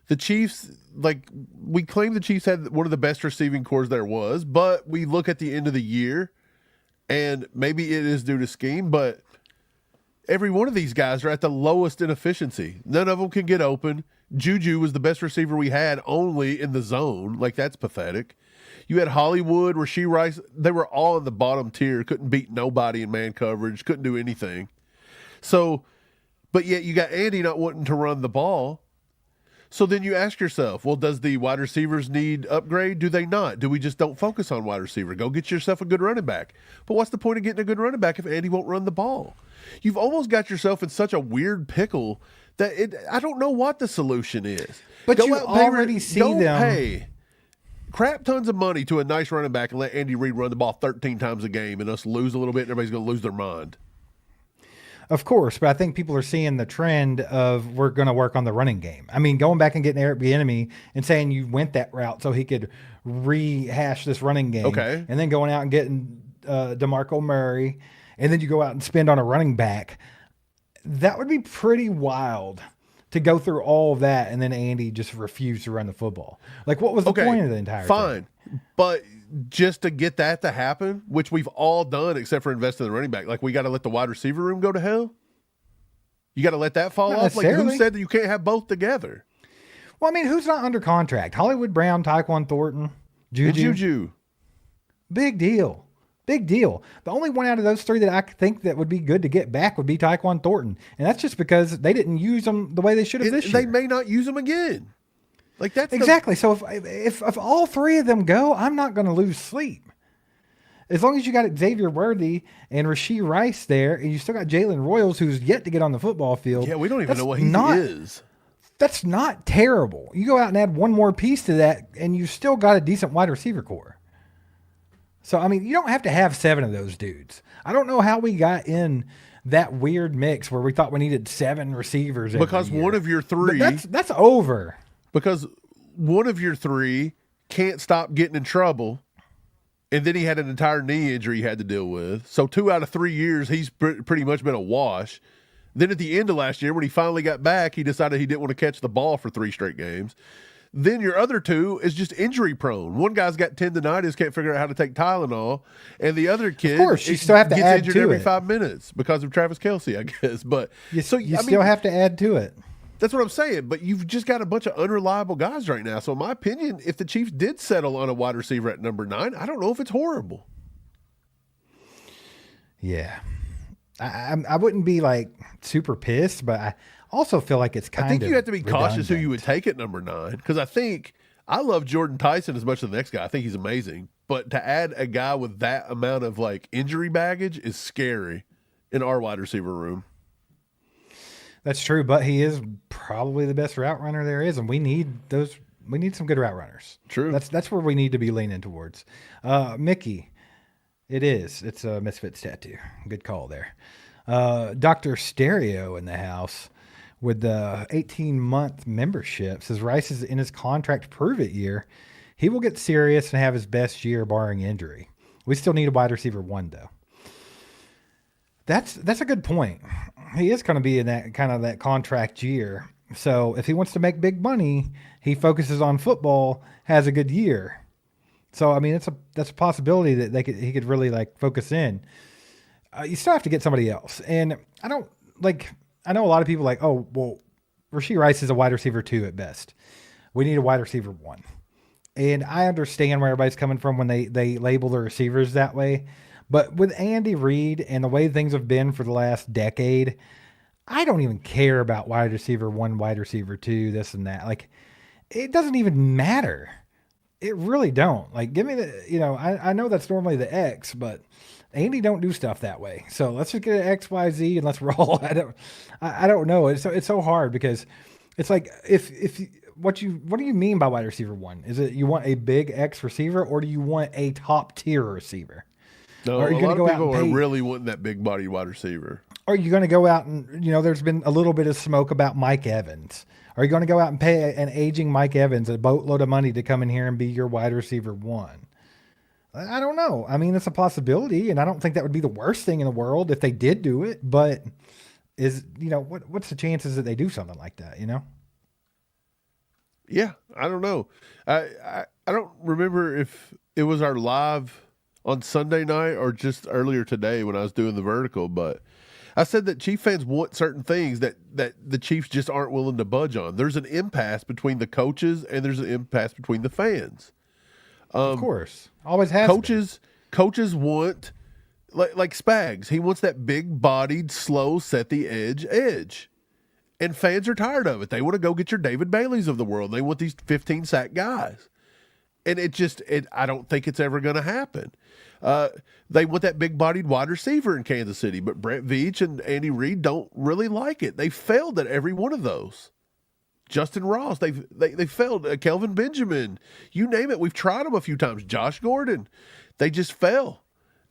The Chiefs, like, we claim the Chiefs had one of the best receiving cores there was, but we look at the end of the year, and maybe it is due to scheme, but every one of these guys are at the lowest in efficiency. None of them can get open. Juju was the best receiver we had, only in the zone. Like, that's pathetic. You had Hollywood, Rashee Rice. They were all in the bottom tier. Couldn't beat nobody in man coverage. Couldn't do anything. So, but yet you got Andy not wanting to run the ball. So then you ask yourself, well, does the wide receivers need upgrade? Do they not? Do we just don't focus on wide receiver? Go get yourself a good running back. But what's the point of getting a good running back if Andy won't run the ball? You've almost got yourself in such a weird pickle that I don't know what the solution is. But you already see them. Pay crap tons of money to a nice running back and let Andy Reid run the ball 13 times a game and us lose a little bit and everybody's going to lose their mind. Of course, but I think people are seeing the trend of we're going to work on the running game. I mean, going back and getting Eric Bieniemy and saying you went that route so he could rehash this running game. Okay. And then going out and getting DeMarco Murray, and then you go out and spend on a running back. That would be pretty wild to go through all of that and then Andy just refused to run the football. Like, what was the point of the entire thing? Fine. But just to get that to happen, which we've all done except for investing in the running back, like, we got to let the wide receiver room go to hell? You got to let that fall Not off? Like, who said that you can't have both together? Well, I mean, who's not under contract? Hollywood Brown, Tyquan Thornton, Juju. Big deal. Big deal. The only one out of those three that I think that would be good to get back would be Tyquan Thornton. And that's just because they didn't use them the way they should have this year. They may not use them again. Like, that's exactly. So if all three of them go, I'm not going to lose sleep. As long as you got Xavier Worthy and Rashee Rice there, and you still got Jalen Royals, who's yet to get on the football field. Yeah, we don't even know what he is. That's not terrible. You go out and add one more piece to that, and you still got a decent wide receiver core. So, I mean, you don't have to have 7 of those dudes. I don't know how we got in that weird mix where we thought we needed 7 receivers because every year. One of your 3... That's over. Because one of your 3 can't stop getting in trouble, and then he had an entire knee injury he had to deal with. So 2 out of 3 years, he's pretty much been a wash. Then at the end of last year, when he finally got back, he decided he didn't want to catch the ball for 3 straight games. Then your other 2 is just injury prone. One guy's got tendonitis, can't figure out how to take Tylenol, and the other kid, of course, you still have to gets add injured to every it. 5 minutes because of Travis Kelce, I guess. But you still have to add to it. That's what I'm saying. But you've just got a bunch of unreliable guys right now. So in my opinion, if the Chiefs did settle on a wide receiver at number 9, I don't know if it's horrible. Yeah, I wouldn't be like super pissed, but I also feel like it's kind of. I think you have to be cautious who redundant. you would take at number 9, because I love Jordan Tyson as much as the next guy. I think he's amazing, but to add a guy with that amount of like injury baggage is scary in our wide receiver room. That's true, but he is probably the best route runner there is, and we need those. We need some good route runners. True. That's where we need to be leaning towards. Mickey, it is. It's a Misfits tattoo. Good call there. Dr. Stereo in the house with the 18-month membership says Rice is in his contract prove it year. He will get serious and have his best year barring injury. We still need a wide receiver 1 though. That's a good point. He is going to be in that kind of that contract year. So if he wants to make big money, he focuses on football, has a good year. So I mean, that's a possibility that he could really like focus in. You still have to get somebody else, and I know a lot of people like, oh well, Rashee Rice is a wide receiver 2 at best. We need a wide receiver 1, and I understand where everybody's coming from when they label the receivers that way. But with Andy Reid and the way things have been for the last decade, I don't even care about wide receiver 1, wide receiver 2, this and that. Like, it doesn't even matter. It really don't. Like, give me I know that's normally the X, but Andy don't do stuff that way. So let's just get an X, Y, Z and let's roll. I don't know. It's so hard because it's like what do you mean by wide receiver 1? Is it you want a big X receiver or do you want a top tier receiver? No, are you going to go out and are really wanting that big body wide receiver. Are you going to go out and, there's been a little bit of smoke about Mike Evans. Are you going to go out and pay an aging Mike Evans a boatload of money to come in here and be your wide receiver 1? I don't know. I mean, it's a possibility, and I don't think that would be the worst thing in the world if they did do it, but what's the chances that they do something like that, Yeah, I don't know. I don't remember if it was our live on Sunday night or just earlier today when I was doing the vertical, but I said that Chief fans want certain things that the Chiefs just aren't willing to budge on. There's an impasse between the coaches and there's an impasse between the fans. Of course. Always has Coaches want, like Spags, he wants that big-bodied, slow, set the edge. And fans are tired of it. They want to go get your David Baileys of the world. They want these 15-sack guys. And I don't think it's ever going to happen. They want that big-bodied wide receiver in Kansas City, but Brett Veach and Andy Reid don't really like it. They failed at every one of those. Justin Ross, they failed. Kelvin Benjamin, you name it. We've tried them a few times. Josh Gordon, they just fell.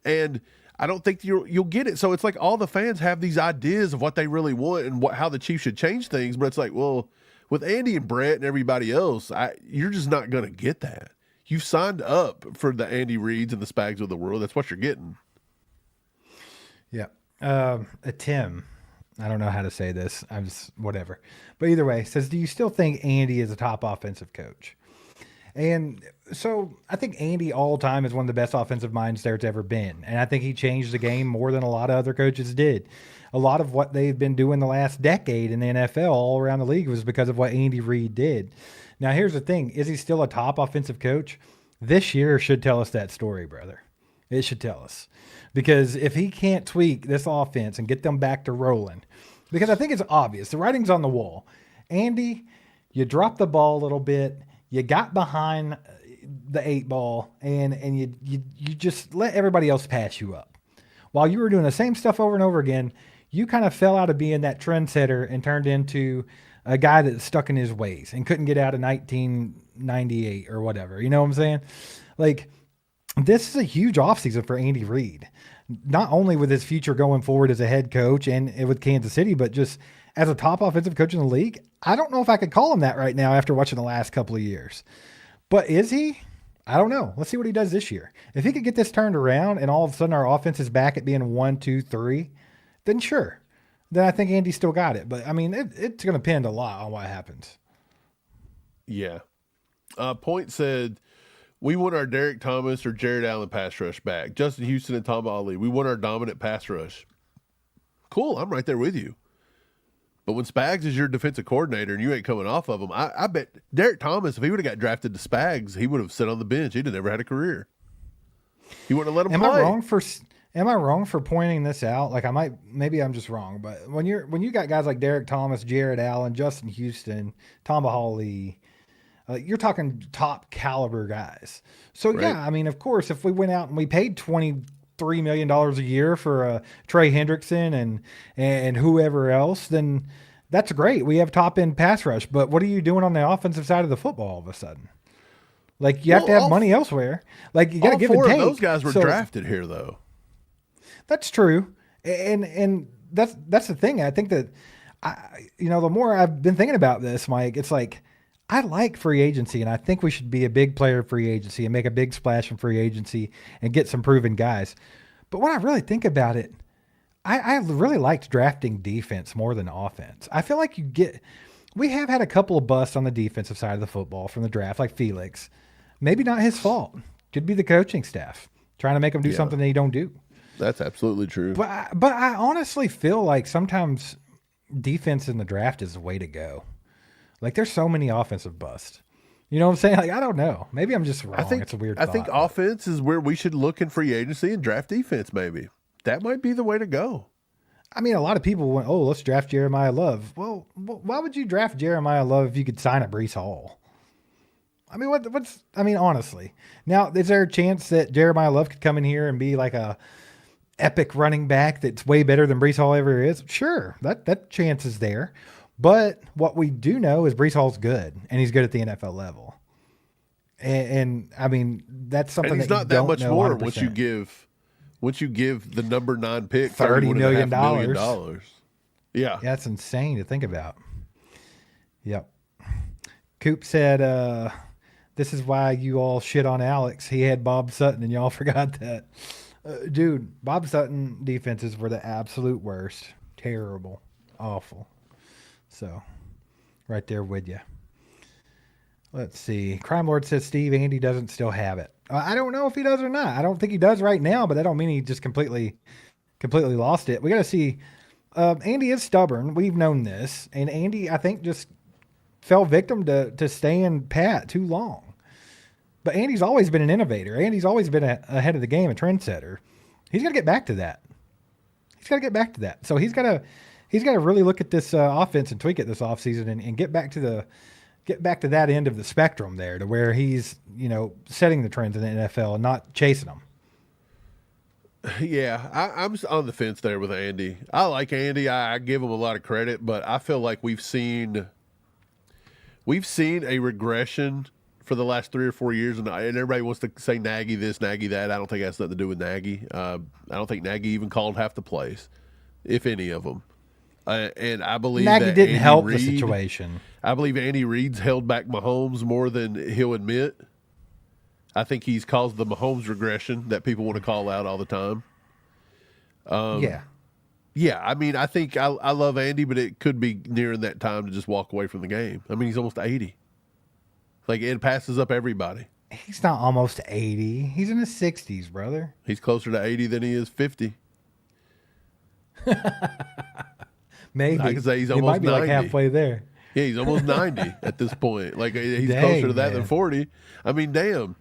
And I don't think you'll get it. So it's like all the fans have these ideas of what they really want and how the Chiefs should change things, but it's like, well, with Andy and Brett and everybody else, you're just not going to get that. You've signed up for the Andy Reids and the Spags of the world. That's what you're getting. Yeah. Tim, I don't know how to say this. I'm just whatever. But either way, says, do you still think Andy is a top offensive coach? And so I think Andy all time is one of the best offensive minds there's ever been. And I think he changed the game more than a lot of other coaches did. A lot of what they've been doing the last decade in the NFL all around the league was because of what Andy Reid did. Now, here's the thing. Is he still a top offensive coach? This year should tell us that story, brother. It should tell us. Because if he can't tweak this offense and get them back to rolling, because I think it's obvious. The writing's on the wall. Andy, you dropped the ball a little bit. You got behind the 8 ball, and you just let everybody else pass you up. While you were doing the same stuff over and over again, you kind of fell out of being that trendsetter and turned into a guy that's stuck in his ways and couldn't get out of 1998 or whatever. You know what I'm saying? Like, this is a huge offseason for Andy Reid, not only with his future going forward as a head coach and with Kansas City, but just as a top offensive coach in the league. I don't know if I could call him that right now after watching the last couple of years. But is he? I don't know. Let's see what he does this year. If he could get this turned around and all of a sudden our offense is back at being 1, 2, 3, then sure. Then I think Andy still got it. But, I mean, it's going to depend a lot on what happens. Yeah. Point said, we want our Derek Thomas or Jared Allen pass rush back. Justin Houston and Tom Ali. We want our dominant pass rush. Cool. I'm right there with you. But when Spags is your defensive coordinator and you ain't coming off of him, I bet Derek Thomas, if he would have got drafted to Spags, he would have sat on the bench. He'd have never had a career. He wouldn't have let him play. Am I wrong for pointing this out? Like, maybe I'm just wrong, but when you got guys like Derek Thomas, Jared Allen, Justin Houston, Tom Bahali, you're talking top caliber guys. So right. Yeah, I mean, of course, if we went out and we paid $23 million a year for Trey Hendrickson and whoever else, then That's great. We have top end pass rush, but what are you doing on the offensive side of the football all of a sudden? Like you have to have money elsewhere. Like you got to give and All four take. of those guys were drafted here, though. That's true, and that's the thing. I think that the more I've been thinking about this, Mike, it's like I like free agency, and I think we should be a big player free agency and make a big splash in free agency and get some proven guys. But when I really think about it, I really liked drafting defense more than offense. I feel like we have had a couple of busts on the defensive side of the football from the draft, like Felix. Maybe not his fault. Could be the coaching staff trying to make him do something they don't do. That's absolutely true. But I honestly feel like sometimes defense in the draft is the way to go. Like there's so many offensive busts. You know what I'm saying? Like I don't know. Maybe I'm just wrong. It's a weird thought. I think offense is where we should look in free agency and draft defense. Maybe that might be the way to go. I mean, a lot of people went, "Oh, let's draft Jeremiah Love." Well, why would you draft Jeremiah Love if you could sign a Breece Hall? I mean, honestly. Now, is there a chance that Jeremiah Love could come in here and be like a epic running back that's way better than Breece Hall ever is? Sure, that chance is there. But what we do know is Breece Hall's good, and he's good at the NFL level. And I mean, that's something and he's that not you that don't much know more 100%. once you give the number 9 pick $30 million. Yeah, that's insane to think about. Yep. Coop said, "This is why you all shit on Alex. He had Bob Sutton, and y'all forgot that." Dude, Bob Sutton defenses were the absolute worst. Terrible, awful. So, right there with you. Let's see. Crime Lord says Steve Andy doesn't still have it. I don't know if he does or not. I don't think he does right now, but that don't mean he just completely lost it. We got to see. Andy is stubborn. We've known this, and Andy, I think, just fell victim to staying pat too long. But Andy's always been an innovator. Andy's always been ahead of the game, a trendsetter. He's got to get back to that. So he's got to really look at this offense and tweak it this offseason and get back to that end of the spectrum there, to where he's setting the trends in the NFL and not chasing them. Yeah, I'm on the fence there with Andy. I like Andy. I give him a lot of credit, but I feel like we've seen a regression for the last 3 or 4 years, and everybody wants to say Nagy this, Nagy that. I don't think it has nothing to do with Nagy. I don't think Nagy even called half the plays, if any of them. And I believe Nagy that didn't Andy help Reid, the situation. I believe Andy Reid's held back Mahomes more than he'll admit. I think he's caused the Mahomes regression that people want to call out all the time. Yeah. I mean, I think I love Andy, but it could be nearing that time to just walk away from the game. I mean, he's almost 80. Like, it passes up everybody. He's not almost 80. He's in his 60s, brother. He's closer to 80 than he is 50. Maybe. I can say he's he almost might be 90. like halfway there. Yeah, he's almost 90 at this point. Like, he's Dang, closer to that man. than 40. I mean, damn.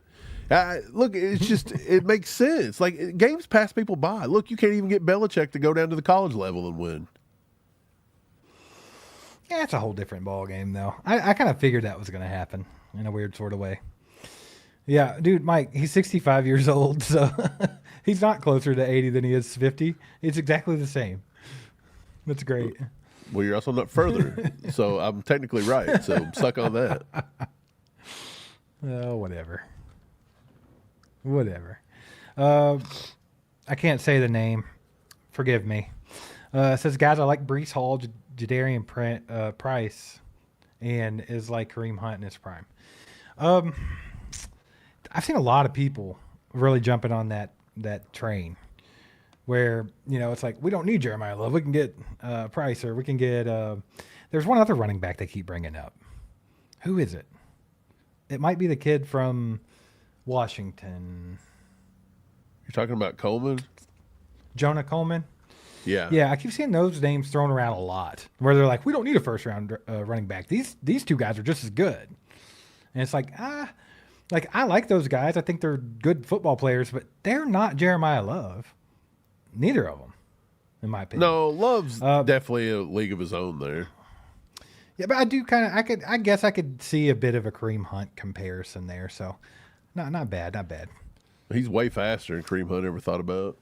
Look, it's just, it makes sense. Like, games pass people by. Look, you can't even get Belichick to go down to the college level and win. Yeah, it's a whole different ball game, though. I kind of figured that was going to happen in a weird sort of way. Yeah, dude, Mike, he's 65 years old, so he's not closer to 80 than he is 50. It's exactly the same. That's great. Well, you're also not further, so I'm technically right. So suck on that. Oh, whatever. I can't say the name. Forgive me. It says, guys, I like Breece Hall, Jadarian Price, and is like Kareem Hunt in his prime. I've seen a lot of people really jumping on that train where, it's like, we don't need Jeremiah Love. We can get Price, or we can get there's one other running back they keep bringing up. Who is it? It might be the kid from Washington. You're talking about Coleman? Jonah Coleman? Yeah. Yeah, I keep seeing those names thrown around a lot, where they're like, we don't need a first-round running back. These two guys are just as good. And it's like, I like those guys. I think they're good football players, but they're not Jeremiah Love. Neither of them, in my opinion. No, Love's definitely a league of his own there. Yeah, but I do I guess I could see a bit of a Kareem Hunt comparison there. So, not bad. He's way faster than Kareem Hunt ever thought about.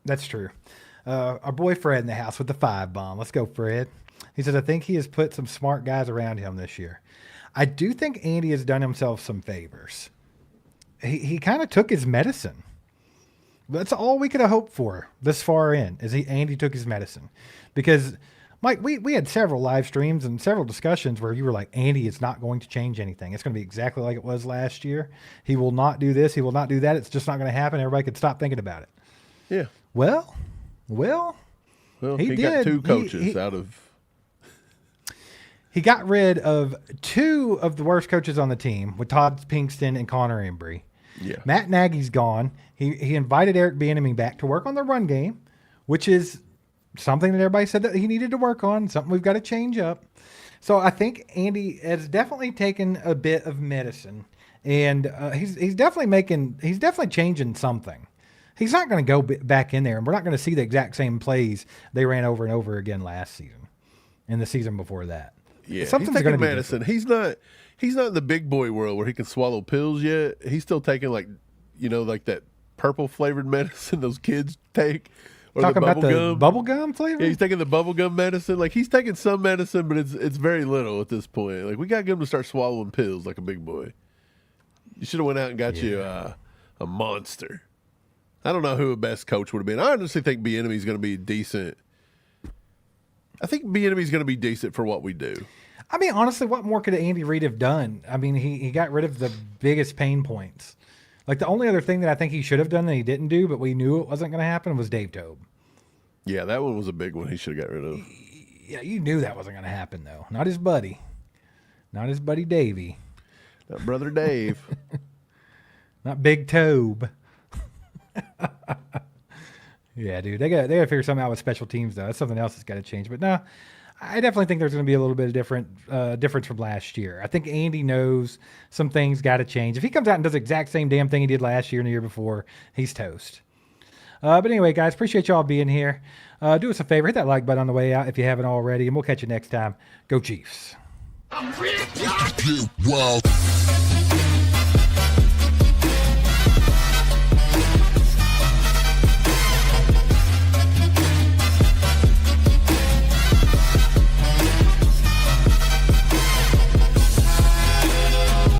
That's true. Our boy Fred in the house with the 5 bomb. Let's go, Fred. He says, I think he has put some smart guys around him this year. I do think Andy has done himself some favors. He kind of took his medicine. That's all we could have hoped for this far in, is Andy took his medicine. Because, Mike, we had several live streams and several discussions where you were like, Andy is not going to change anything. It's going to be exactly like it was last year. He will not do this. He will not do that. It's just not going to happen. Everybody could stop thinking about it. Yeah. Well, he did. got two coaches out of. He got rid of two of the worst coaches on the team with Todd Pinkston and Connor Embry. Yeah. Matt Nagy's gone. He invited Eric Bieniemy back to work on the run game, which is something that everybody said that he needed to work on, something we've got to change up. So I think Andy has definitely taken a bit of medicine, and he's definitely changing something. He's not going to go back in there, and we're not going to see the exact same plays they ran over and over again last season and the season before that. Yeah, something's he's going taking to be medicine. different. He's not in the big boy world where he can swallow pills yet. He's still taking like that purple flavored medicine those kids take. Or Talking the about the gum. bubble gum flavor? Yeah, he's taking the bubble gum medicine. Like, he's taking some medicine, but it's very little at this point. Like, we got to get him to start swallowing pills like a big boy. You should have went out and got you a monster. I don't know who the best coach would have been. I honestly think Bieniemy's going to be decent. I think Bieniemy's going to be decent for what we do. I mean, honestly, what more could Andy Reid have done? I mean, he got rid of the biggest pain points. Like, the only other thing that I think he should have done that he didn't do, but we knew it wasn't going to happen, was Dave Tobe. Yeah, that one was a big one he should have got rid of. Yeah, you knew that wasn't going to happen, though. Not his buddy. Not his buddy Davey. Not brother Dave. Not Big Tobe. Yeah, dude. They got to figure something out with special teams, though. That's something else that's got to change. But no, I definitely think there's going to be a little bit of difference from last year. I think Andy knows some things got to change. If he comes out and does the exact same damn thing he did last year and the year before, he's toast. But anyway, guys, appreciate y'all being here. Do us a favor, hit that like button on the way out if you haven't already, and we'll catch you next time. Go Chiefs. Wow.